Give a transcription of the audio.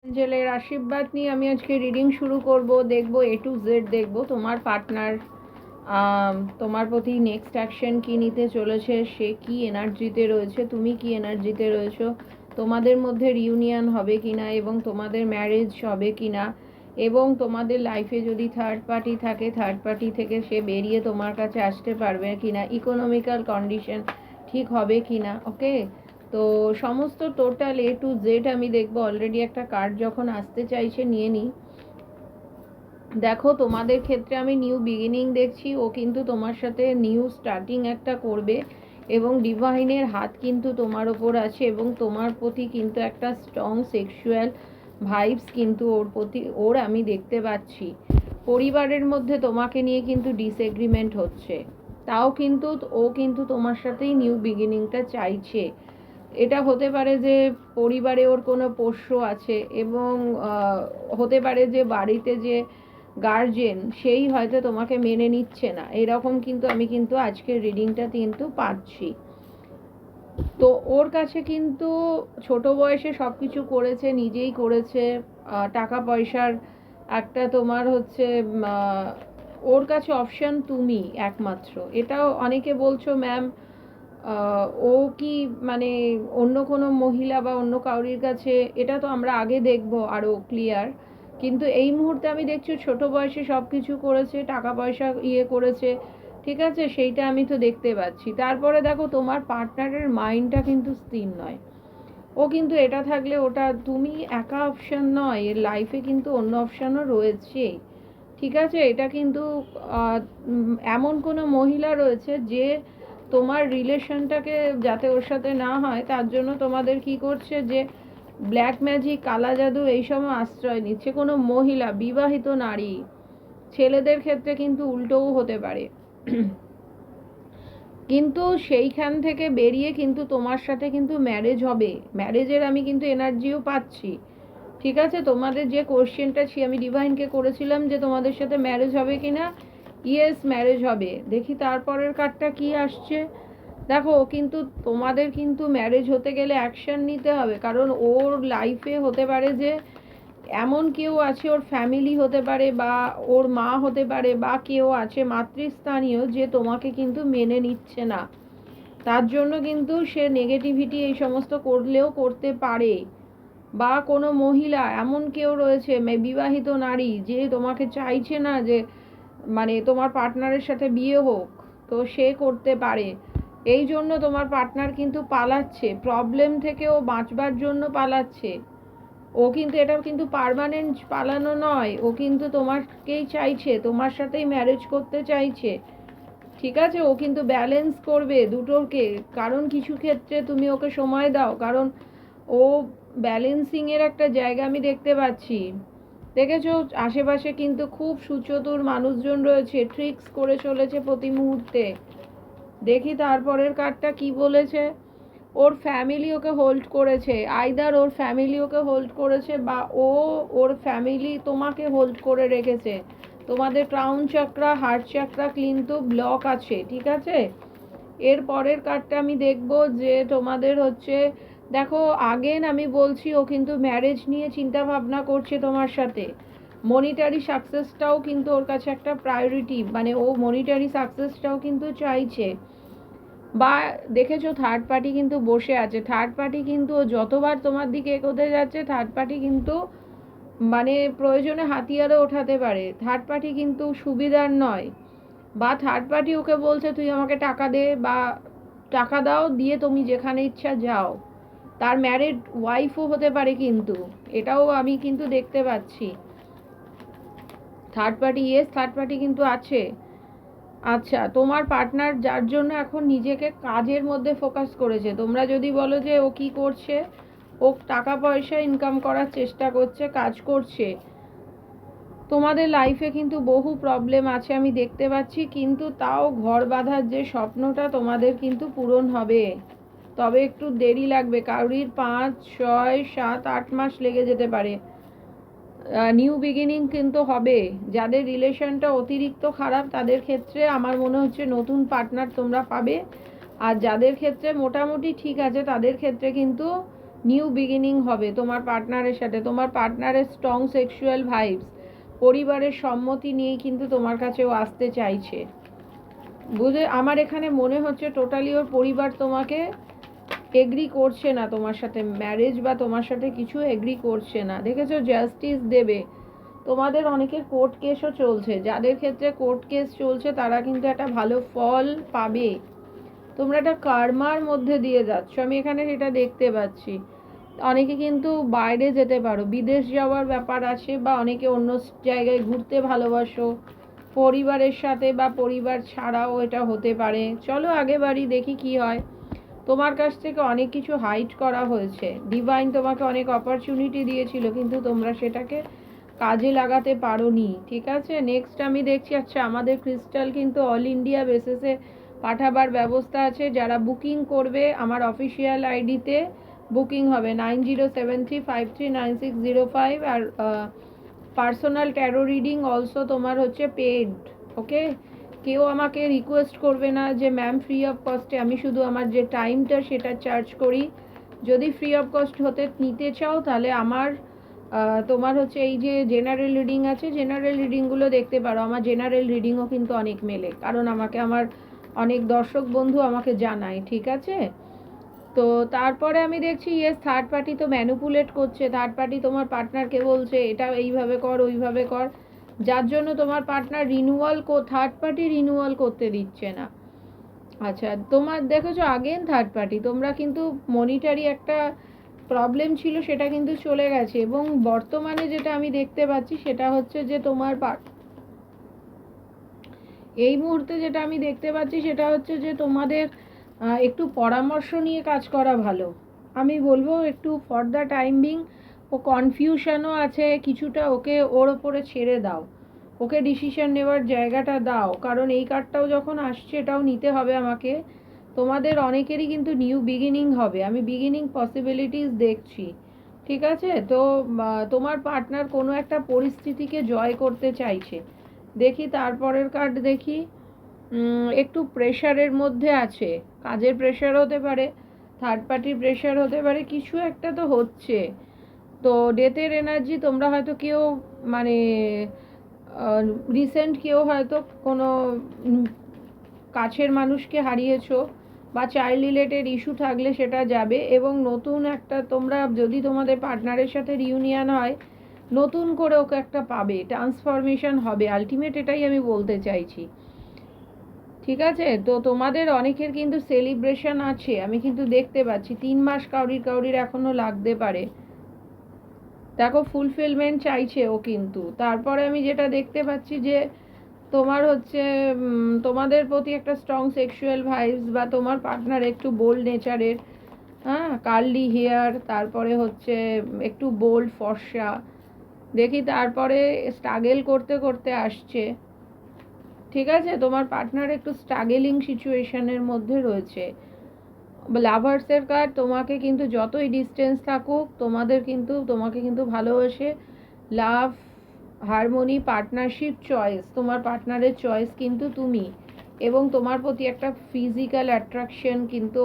অ্যাঞ্জেলের আশীর্বাদ নিয়ে আমি আজকে রিডিং শুরু করব। দেখব এ টু জেড, দেখব তোমার পার্টনার তোমার প্রতি নেক্সট অ্যাকশন কি নিতে চলেছে, সে কি এনার্জিতে রয়েছে, তুমি কি এনার্জিতে রয়েছো, তোমাদের মধ্যে রিউনিয়ন হবে কিনা এবং তোমাদের ম্যারেজ হবে কিনা, এবং তোমাদের লাইফে যদি থার্ড পার্টি থাকে থার্ড পার্টি থেকে সে বেরিয়ে তোমার কাছে আসতে পারবে কিনা, ইকোনমিক্যাল কন্ডিশন ঠিক হবে কিনা। ওকে, তো সমস্ত টোটাল এ টু জেড আমি দেখবো। অলরেডি একটা কার্ড যখন আসতে চাইছে নিয়ে নিই। দেখো, তোমাদের ক্ষেত্রে আমি নিউ বিগিনিং দেখছি। ও কিন্তু তোমার সাথে নিউ স্টার্টিং একটা করবে এবং ডিভাইনের হাত কিন্তু তোমার ওপর আছে এবং তোমার প্রতি কিন্তু একটা স্ট্রং সেক্সুয়াল ভাইবস কিন্তু ওর আমি দেখতে পাচ্ছি। পরিবারের মধ্যে তোমাকে নিয়ে কিন্তু ডিসএগ্রিমেন্ট হচ্ছে, তাও কিন্তু ও কিন্তু তোমার সাথেই নিউ বিগিনিংটা চাইছে। এটা হতে পারে যে পরিবারে ওর কোনো পোষ্য আছে এবং হতে পারে যে বাড়িতে যে গার্জেন সেই হয়তো তোমাকে মেনে নিচ্ছে না, এরকম কিন্তু আমি কিন্তু আজকের রিডিংটা কিন্তু পাচ্ছি। তো ওর কাছে কিন্তু ছোট বয়সে সব কিছু করেছে, নিজেই করেছে, টাকা পয়সার একটা তোমার হচ্ছে ওর কাছে অপশান তুমি একমাত্র। এটাও অনেকে বলছো ম্যাম ও কি মানে অন্য কোনো মহিলা বা অন্য কাউরির কাছে, এটা তো আমরা আগে দেখবো আরও ক্লিয়ার। কিন্তু এই মুহূর্তে আমি দেখছি ছোট বয়সে সব কিছু করেছে, টাকা পয়সা করেছে, ঠিক আছে, সেইটা আমি তো দেখতে পাচ্ছি। তারপরে দেখো, তোমার পার্টনারের মাইন্ডটা কিন্তু স্থির নয়। ও কিন্তু এটা থাকলে ওটা, তুমি একা অপশান নয়, এর লাইফে কিন্তু অন্য অপশানও রয়েছে, ঠিক আছে। এটা কিন্তু এমন কোনো মহিলা রয়েছে যে তোমার রিলেশনটাকে যাতে ওর সাথে না হয় তার জন্য তোমাদের কি করছে, যে ব্ল্যাক ম্যাজিক, কালা জাদু এইসব আশ্রয় নিচ্ছে। কোনো মহিলা, বিবাহিত নারী, ছেলেদের ক্ষেত্রে কিন্তু উল্টোও হতে পারে। কিন্তু সেইখান থেকে বেরিয়ে কিন্তু তোমার সাথে কিন্তু ম্যারেজ হবে, ম্যারেজের আমি কিন্তু এনার্জিও পাচ্ছি, ঠিক আছে। তোমাদের যে কোশ্চেনটা আমি ডিভাইনকে করেছিলাম যে তোমাদের সাথে ম্যারেজ হবে কিনা, ইয়েস ম্যারেজ হবে। দেখি তারপরের কার্ডটা কি আসছে। দেখো, কিন্তু তোমাদের কিন্তু ম্যারেজ হতে গেলে অ্যাকশন নিতে হবে, কারণ ওর লাইফে হতে পারে যে এমন কেউ আছে, ওর ফ্যামিলি হতে পারে বা ওর মা হতে পারে বা কেউ আছে মাতৃস্থানীয়, যে তোমাকে কিন্তু মেনে নিচ্ছে না। তার জন্য কিন্তু সে নেগেটিভিটি এই সমস্ত করলেও করতে পারে। বা কোনো মহিলা, এমন কেউ রয়েছে বিবাহিত নারী যে তোমাকে চাইছে না যে মানে তোমার পার্টনারের সাথে বিয়ে হোক, তো সে করতে পারে। এই জন্য তোমার পার্টনার কিন্তু পালাচ্ছে, প্রবলেম থেকেও বাঁচবার জন্য পালাচ্ছে। ও কিন্তু এটা কিন্তু পার্মানেন্ট পালানো নয়, ও কিন্তু তোমাকেই চাইছে, তোমার সাথেই ম্যারেজ করতে চাইছে, ঠিক আছে। ও কিন্তু ব্যালেন্স করবে দুটোকে, কারণ কিছু ক্ষেত্রে তুমি ওকে সময় দাও, কারণ ও ব্যালেন্সিংয়ের একটা জায়গা আমি দেখতে পাচ্ছি। দেখেছো, আশেপাশে কিন্তু খুব সুচতুর মানুষজন রয়েছে, ট্রিক্স করে চলেছে প্রতি মুহূর্তে। দেখি তারপরের কার্ডটা কি বলেছে। ওর ফ্যামিলি ওকে হোল্ড করেছে, আইদার ওর ফ্যামিলি ওকে হোল্ড করেছে বা ও ওর ফ্যামিলি তোমাকে হোল্ড করে রেখেছে। তোমাদের ক্রাউন চাকরা, হার্ট চাকরা কিন্তু ব্লক আছে, ঠিক আছে। এর পরের কার্ডটা আমি দেখব যে তোমাদের হচ্ছে, দেখো আগেন আমি বলছি ও কিন্তু ম্যারেজ নিয়ে চিন্তা ভাবনা করছে তোমার সাথে। মনিটারি সাকসেসটাও কিন্তু ওর কাছে একটা প্রায়োরিটি, মানে ও মনিটারি সাকসেসটাও কিন্তু চাইছে। বা দেখেছো, থার্ড পার্টি কিন্তু বসে আছে, থার্ড পার্টি কিন্তু যতবার তোমার দিকে এগোতে যাচ্ছে থার্ড পার্টি কিন্তু মানে প্রয়োজনে হাতিয়ারও ওঠাতে পারে। থার্ড পার্টি কিন্তু সুবিধার নয়। বা থার্ড পার্টি ওকে বলছে তুই আমাকে টাকা দে বা টাকা দাও, দিয়ে তুমি যেখানে ইচ্ছা যাও। তার ম্যারিড ওয়াইফও হতে পারে, কিন্তু এটাও আমি কিন্তু দেখতে পাচ্ছি। Third party, yes third party কিন্তু আছে। আচ্ছা, তোমার পার্টনার যার জন্য এখন নিজেকে কাজের মধ্যে ফোকাস করেছে। তোমরা যদি বলো যে ও কি করছে, ও টাকা পয়সা ইনকাম করার চেষ্টা করছে, কাজ করছে। তোমাদের লাইফে কিন্তু বহু প্রবলেম আছে আমি দেখতে পাচ্ছি, কিন্তু তাও ঘর বাঁধার যে স্বপ্নটা তোমাদের কিন্তু পূরণ হবে, তবে একটু দেরি লাগবে। কারুর 5, 6, 7, 8 মাস লেগে যেতে পারে। নিউ বিগিনিং কিন্তু হবে। যাদের রিলেশনটা অতিরিক্ত খারাপ তাদের ক্ষেত্রে আমার মনে হচ্ছে নতুন পার্টনার তোমরা পাবে, আর যাদের ক্ষেত্রে মোটামুটি ঠিক আছে তাদের ক্ষেত্রে কিন্তু নিউ বিগিনিং হবে তোমার পার্টনারের সাথে, তোমার পার্টনারের স্ট্রং সেক্সুয়াল ভাইবস, পরিবারের সম্মতি নিয়েই কিন্তু তোমার কাছে ও আসতে চাইছে। বুঝে আমার এখানে মনে হচ্ছে টোটালি ওর পরিবার তোমাকে এগ্রি করছে না, তোমার সাথে ম্যারেজ বা তোমার সাথে কিছু এগ্রি করছে না। দেখেছো, জাস্টিস দেবে। তোমাদের অনেকের কোর্ট কেসও চলছে, যাদের ক্ষেত্রে কোর্ট কেস চলছে তারা কিন্তু একটা ভালো ফল পাবে। তোমরা একটা কার্মার মধ্যে দিয়ে যাচ্ছ, আমি এখানে সেটা দেখতে পাচ্ছি। অনেকে কিন্তু বাইরে যেতে পারো, বিদেশ যাওয়ার ব্যাপার আছে, বা অনেকে অন্য জায়গায় ঘুরতে ভালোবাসো পরিবারের সাথে, বা পরিবার ছাড়াও এটা হতে পারে। চলো আগে বাড়ি, দেখি কি হয়। তোমার কাছ থেকে অনেক কিছু হাইড করা হয়েছে, ডিভাইন তোমাকে অনেক অপরচুনিটি দিয়েছিল কিন্তু তোমরা সেটাকে কাজে লাগাতে পারোনি, ঠিক আছে। নেক্সট আমি দেখছি, আচ্ছা আমাদের ক্রিস্টাল কিন্তু অল ইন্ডিয়া বেসিসে পাঠাবার ব্যবস্থা আছে। যারা বুকিং করবে আমার অফিসিয়াল আইডিতে বুকিং হবে 9073539605, আর পার্সোনাল ট্যারো রিডিং অলসো তোমার হচ্ছে পেড, ওকে। কেউ আমাকে রিকোয়েস্ট করবে না যে ম্যাম ফ্রি অফ কস্টে, আমি শুধু আমার যে টাইমটা সেটা চার্জ করি। যদি ফ্রি অফ কস্ট হতে নিতে চাও তাহলে আমার তোমার হচ্ছে এই যে জেনারেল রিডিং আছে, জেনারেল রিডিংগুলো দেখতে পারো। আমার জেনারেল রিডিংও কিন্তু অনেক মেলে, কারণ আমাকে আমার অনেক দর্শক বন্ধু আমাকে জানায়, ঠিক আছে। তো তারপরে আমি দেখছি ইয়েস, থার্ড পার্টি তো ম্যানুপুলেট করছে। থার্ড পার্টি তোমার পার্টনারকে বলছে এটা এইভাবে কর, ওইভাবে কর, যার জন্য তোমার পার্টনার থার্ড পার্টি রিনিউয়াল করতে দিচ্ছে না। আচ্ছা, তোমার দেখেছো আগেন থার্ড পার্টি, তোমরা কিন্তু মনিটারি একটা প্রবলেম ছিল, সেটা কিন্তু চলে গেছে। এবং বর্তমানে যেটা আমি দেখতে পাচ্ছি সেটা হচ্ছে যে তোমার এই মুহূর্তে যেটা আমি দেখতে পাচ্ছি সেটা হচ্ছে যে তোমাদের একটু পরামর্শ নিয়ে কাজ করা ভালো। আমি বলবো একটু ফর দ্য টাইম বিং, ও কনফিউশনও আছে কিছুটা, ওকে ওর ওপরে ছেড়ে দাও, ওকে ডিসিশন নেওয়ার জায়গাটা দাও। কারণ এই কার্ডটাও যখন আসছে এটাও নিতে হবে আমাকে। তোমাদের অনেকেরই কিন্তু নিউ বিগিনিং হবে, আমি বিগিনিং পসিবিলিটিস দেখছি, ঠিক আছে। তো তোমার পার্টনার কোনো একটা পরিস্থিতিকে জয় করতে চাইছে। দেখি তারপরের কার্ড দেখি, একটু প্রেশারের মধ্যে আছে, কাজের প্রেশার হতে পারে, থার্ড পার্টির প্রেশার হতে পারে, কিছু একটা তো হচ্ছে। তো ডেথের এনার্জি, তোমরা হয়তো কেউ মানে রিসেন্ট কেউ হয়তো কোনো কাছের মানুষকে হারিয়েছো, বা চাইল্ড রিলেটেড ইস্যু থাকলে সেটা যাবে। এবং নতুন একটা, তোমরা যদি তোমাদের পার্টনারের সাথে রিউনিয়ন হয়, নতুন করে ওকে একটা পাবে, ট্রান্সফরমেশন হবে, আলটিমেট এটাই আমি বলতে চাইছি, ঠিক আছে। তো তোমাদের অনেকের কিন্তু সেলিব্রেশন আছে, আমি কিন্তু দেখতে পাচ্ছি 3 মাস কাউরির এখনো লাগতে পারে। দেখো ফুলফিলমেন্ট চাইছে ও কিন্তু। তারপরে আমি যেটা দেখতে পাচ্ছি যে তোমার হচ্ছে তোমাদের প্রতি একটা স্ট্রং সেক্সুয়াল ভাইবস, বা তোমার পার্টনার একটু বোল্ড নেচারের, হ্যাঁ, কার্লি হেয়ার, তারপরে হচ্ছে একটু বোল্ড ফর্সা। দেখি তারপরে স্ট্রাগল করতে করতে আসছে, ঠিক আছে। তোমার পার্টনার একটু স্ট্রাগলিং সিচুয়েশনের মধ্যে রয়েছে। লাভার্সের কার্ড, তোমাকে কিন্তু যতই ডিস্টেন্স থাকুক তোমাকে কিন্তু ভালোবাসে। লাভ, হারমোনি, পার্টনারশিপ, চয়েস, তোমার পার্টনারের চয়েস কিন্তু তুমি। এবং তোমার প্রতি একটা ফিজিক্যাল অ্যাট্রাকশন কিন্তু